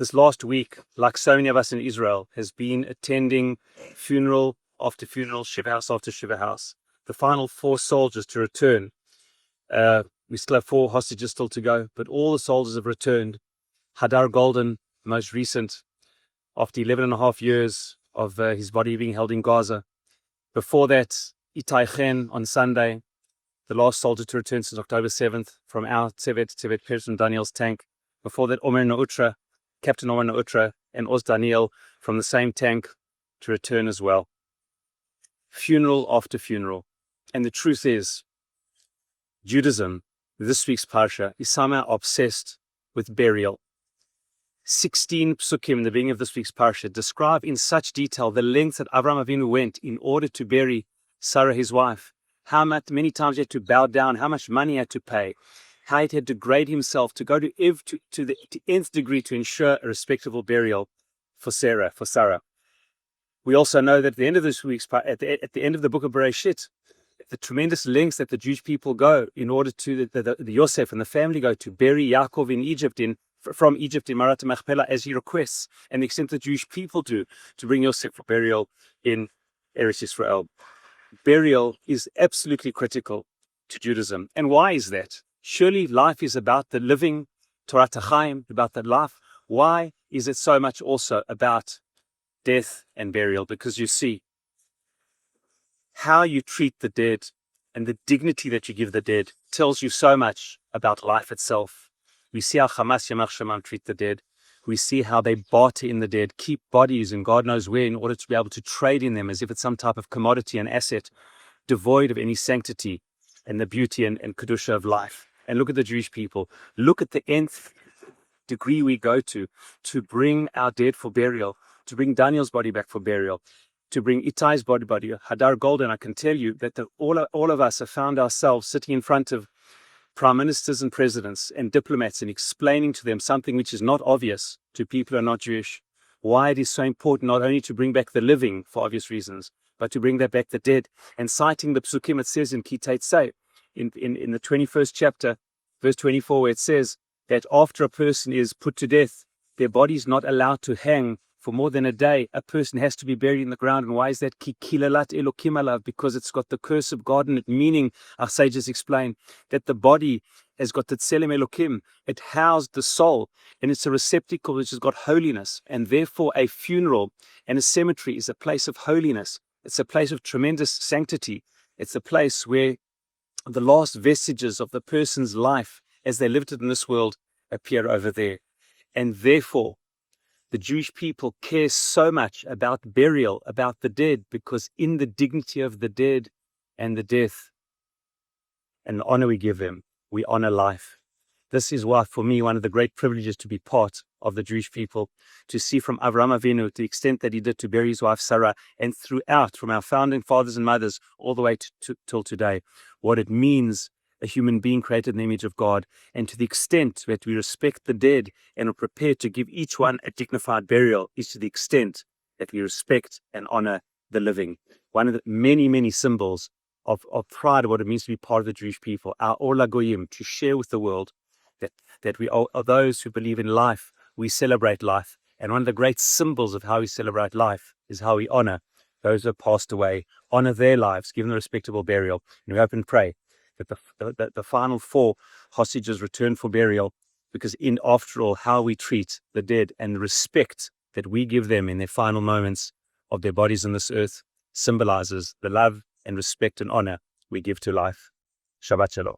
This last week, like so many of us in Israel, has been attending funeral after funeral, shiva house after shiva house. The final 4 soldiers to return. We still have 4 hostages still to go, but all the soldiers have returned. Hadar Goldin, most recent, after 11.5 years of his body being held in Gaza. Before that, Itai on Sunday, the last soldier to return since October 7th from our Tevet perished from Daniel's tank. Before that, Captain Omer Nautra and Oz Daniel from the same tank to return as well. Funeral after funeral. And the truth is, Judaism, this week's parasha, is somehow obsessed with burial. 16 psukim in the beginning of this week's parasha describe in such detail the lengths that Avraham Avinu went in order to bury Sarah, his wife. How many times he had to bow down, how much money he had to pay, how he had to degrade himself to go to the nth degree to ensure a respectable burial for Sarah. We also know that at the end of this week's at the end of the book of Bereshit, the tremendous lengths that the Jewish people go in order to the Yosef and the family go to bury Yaakov in Egypt from Egypt in Marat Machpelah as he requests, and the extent the Jewish people do to bring Yosef for burial in Eretz Yisrael. Burial is absolutely critical to Judaism. And why is that? Surely life is about the living, Torah Chaim, about the life. Why is it so much also about death and burial? Because you see, how you treat the dead and the dignity that you give the dead tells you so much about life itself. We see how Hamas Yamach Shemam treat the dead. We see how they barter in the dead, keep bodies in God knows where in order to be able to trade in them as if it's some type of commodity and asset, devoid of any sanctity and the beauty and kedusha of life. And look at the Jewish people. Look at the nth degree we go to bring our dead for burial, to bring Daniel's body back for burial, to bring Itai's body, Hadar Goldin. I can tell you that all of us have found ourselves sitting in front of prime ministers and presidents and diplomats and explaining to them something which is not obvious to people who are not Jewish. Why it is so important not only to bring back the living for obvious reasons, but to bring back the dead. And citing the psukim, it says in Chayei, in the 21st chapter, verse 24, where it says that after a person is put to death, their body is not allowed to hang for more than a day. A person has to be buried in the ground. And why is that? Ki kilalat Elokim alav, because it's got the curse of God in it, meaning, our sages explain, that the body has got the tzelem Elokim. It housed the soul, and it's a receptacle which has got holiness. And therefore, a funeral and a cemetery is a place of holiness. It's a place of tremendous sanctity. It's a place where the last vestiges of the person's life as they lived it in this world appear over there. And therefore, the Jewish people care so much about burial, about the dead, because in the dignity of the dead and the death and the honor we give them, we honor life. This is why, for me, one of the great privileges to be part of the Jewish people, to see from Avraham Avinu, to the extent that he did to bury his wife Sarah, and throughout, from our founding fathers and mothers, all the way till today, what it means a human being created in the image of God, and to the extent that we respect the dead and are prepared to give each one a dignified burial, is to the extent that we respect and honor the living. One of the many, many symbols of pride of what it means to be part of the Jewish people, our Ola Goyim, to share with the world that we are those who believe in life. We celebrate life. And one of the great symbols of how we celebrate life is how we honor those who have passed away, honor their lives, give them a respectable burial. And we hope and pray that the final 4 hostages return for burial, because after all, how we treat the dead and the respect that we give them in their final moments of their bodies on this earth symbolizes the love and respect and honor we give to life. Shabbat Shalom.